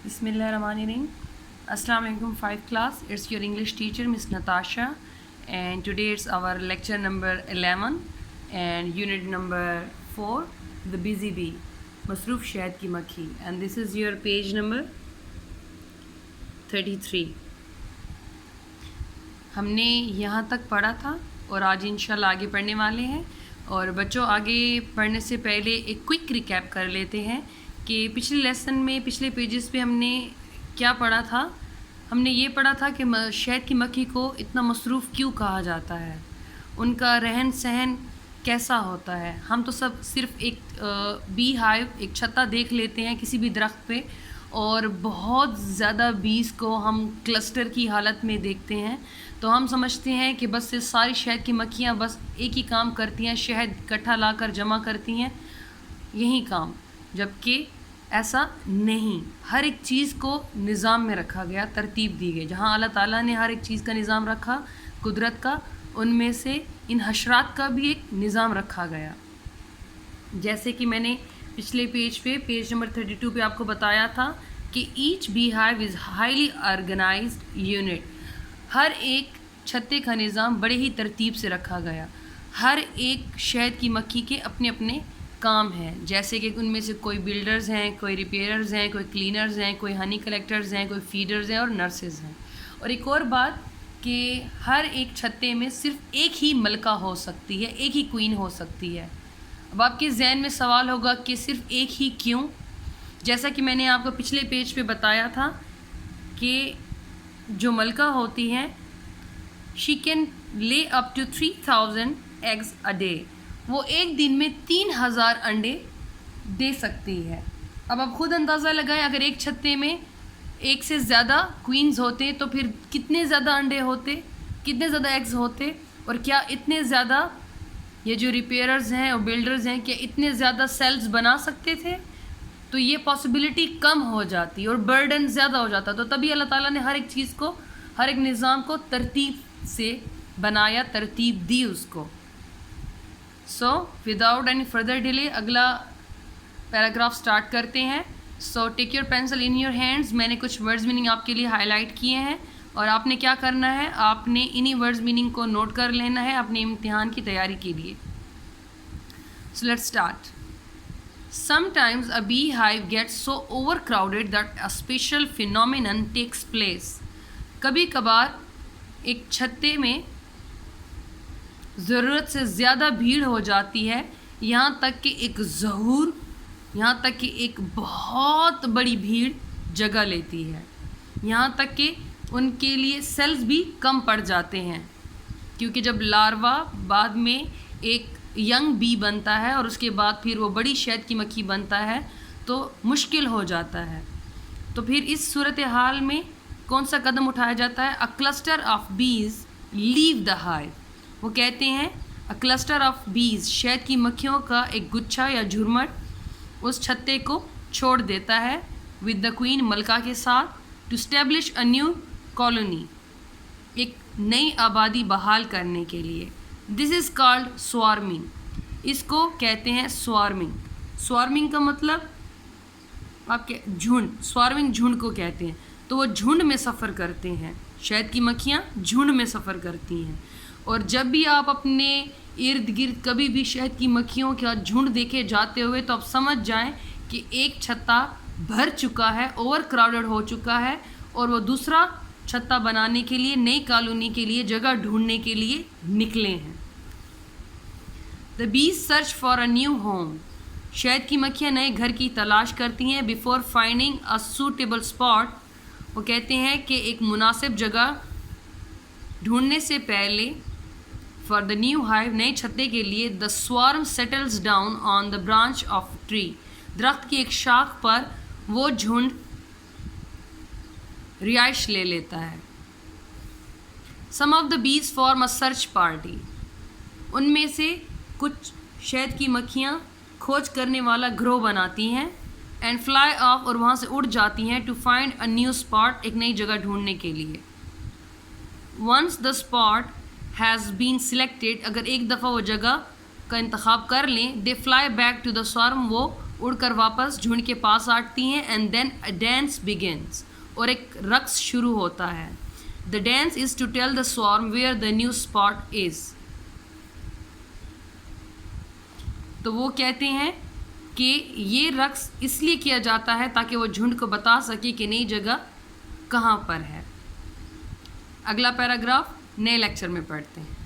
Bismillahirrahmanirrahim. Assalamu alaikum 5th class. It's your English teacher Miss Natasha, and today it's our lecture number 11 and unit number 4, The Busy Bee, Masroof Shahad Ki Makhi, and this is your page number 33. हमने यहाँ तक पढ़ा था और आज इंशाल्लाह आगे पढ़ने वाले हैं। और बच्चों, आगे पढ़ने से पहले एक क्विक रिकैप कर लेते हैं कि पिछले लेसन में पिछले पेजेस पे हमने क्या पढ़ा था। हमने ये पढ़ा था कि शहद की मक्खी को इतना मसरूफ़ क्यों कहा जाता है, उनका रहन सहन कैसा होता है। हम तो सब सिर्फ एक बी हाइव, एक छत्ता देख लेते हैं किसी भी दरख्त पे, और बहुत ज़्यादा बीज को हम क्लस्टर की हालत में देखते हैं, तो हम समझते हैं कि बस ये सारी शहद की मक्खियाँ बस एक ही काम करती हैं, शहद इकट्ठा लाकर जमा करती हैं, यही काम। जबकि ऐसा नहीं, हर एक चीज़ को निज़ाम में रखा गया, तरतीब दी गई। जहाँ अल्लाह ताला ने हर एक चीज़ का निज़ाम रखा कुदरत का, उनमें से इन हशरात का भी एक निज़ाम रखा गया। जैसे कि मैंने पिछले पेज नंबर 32 पे आपको बताया था कि each bee hive is highly organised unit. हर एक छत्ते का निज़ाम बड़े ही तरतीब से रखा गया। हर एक शहद की मक्खी के अपने अपने काम हैं, जैसे कि उनमें से कोई बिल्डर्स हैं, कोई रिपेयरर्स हैं, कोई क्लीनर्स हैं, कोई हनी कलेक्टर्स हैं, कोई फीडर्स हैं और नर्सेज हैं। और एक और बात कि हर एक छत्ते में सिर्फ एक ही मलका हो सकती है, एक ही क्वीन हो सकती है। अब आपके जहन में सवाल होगा कि सिर्फ एक ही क्यों? जैसा कि मैंने आपको पिछले पेज पे बताया था कि जो मलका होती हैं, she can lay up to 3000 eggs a day. वो एक दिन में 3000 अंडे दे सकती है। अब आप खुद अंदाज़ा लगाएं, अगर एक छत्ते में एक से ज़्यादा क्वीन्स होते तो फिर कितने ज़्यादा अंडे होते, कितने ज़्यादा एग्स होते। और क्या इतने ज़्यादा ये जो रिपेयरर्स हैं और बिल्डर्स हैं, क्या इतने ज़्यादा सेल्स बना सकते थे? तो ये पॉसिबिलिटी कम हो जाती और बर्डन ज़्यादा हो जाता। तो तभी अल्लाह ताला ने हर एक चीज़ को, हर एक निज़ाम को तरतीब से बनाया, तरतीब दी उसको। So without any further delay अगला पैराग्राफ स्टार्ट करते हैं। So take your pencil in your hands. मैंने कुछ वर्ड्स मीनिंग आपके लिए हाईलाइट किए हैं और आपने क्या करना है, आपने इन्हीं वर्ड्स मीनिंग को नोट कर लेना है अपने इम्तिहान की तैयारी के लिए। So let's start. Sometimes a beehive gets so overcrowded that a special phenomenon takes place. कभी कभार एक छत्ते में ज़रूरत से ज़्यादा भीड़ हो जाती है, यहाँ तक कि एक ज़हूर, यहाँ तक कि एक बहुत बड़ी भीड़ जगह लेती है। यहाँ तक कि उनके लिए सेल्स भी कम पड़ जाते हैं, क्योंकि जब लार्वा बाद में एक यंग बी बनता है और उसके बाद फिर वो बड़ी शहद की मक्खी बनता है तो मुश्किल हो जाता है। तो फिर इस सूरत हाल में कौन सा कदम उठाया जाता है? अ क्लस्टर ऑफ बीज लीव द हाइव। वो कहते हैं अ क्लस्टर ऑफ बीज, शहद की मक्खियों का एक गुच्छा या झुरमट उस छत्ते को छोड़ देता है विद द क्वीन, मलका के साथ, to establish a new colony, एक नई आबादी बहाल करने के लिए। This is called swarming. इसको कहते हैं स्वार्मिंग। स्वार्मिंग का मतलब आपके झुंड, स्वार्मिंग झुंड को कहते हैं। तो वो झुंड में सफ़र करते हैं, शहद की मक्खियाँ झुंड में सफ़र करती हैं। और जब भी आप अपने इर्द गिर्द कभी भी शहद की मक्खियों का झुंड देखे जाते हुए, तो आप समझ जाएं कि एक छत्ता भर चुका है, ओवर क्राउडेड हो चुका है, और वो दूसरा छत्ता बनाने के लिए, नई कॉलोनी के लिए जगह ढूंढने के लिए निकले हैं। The bees search for a new home. शहद की मक्खियाँ नए घर की तलाश करती हैं। Before finding a suitable spot, वो कहते हैं कि एक मुनासिब जगह ढूंढने से पहले, फॉर द न्यू हाइव, नए छत्ते के लिए, the swarm settles down on the branch of tree. दरख्त की एक शाख पर वो झुंड रिहाइश ले लेता है। सम of the bees form a search party. उनमें से कुछ शहद की मक्खियाँ खोज करने वाला ग्रोह बनाती हैं। एंड फ्लाई ऑफ, और वहाँ से उड़ जाती हैं, to find a new spot, एक नई जगह ढूंढने के लिए। Once the spot has been selected, अगर एक दफ़ा वो जगह का इंतखाब कर लें, they fly back to the swarm, वो اڑ کر واپس جھنڈ کے پاس آتی ہیں. And then a dance begins, اور ایک رقص شروع ہوتا ہے. The dance is to tell the swarm where the new spot is. تو وہ کہتے ہیں کہ یہ رقص اس لیے کیا جاتا ہے تاکہ وہ جھنڈ کو بتا سکے کہ نئی جگہ کہاں پر ہے. اگلا پیراگراف نئے لیکچر میں پڑھتے ہیں.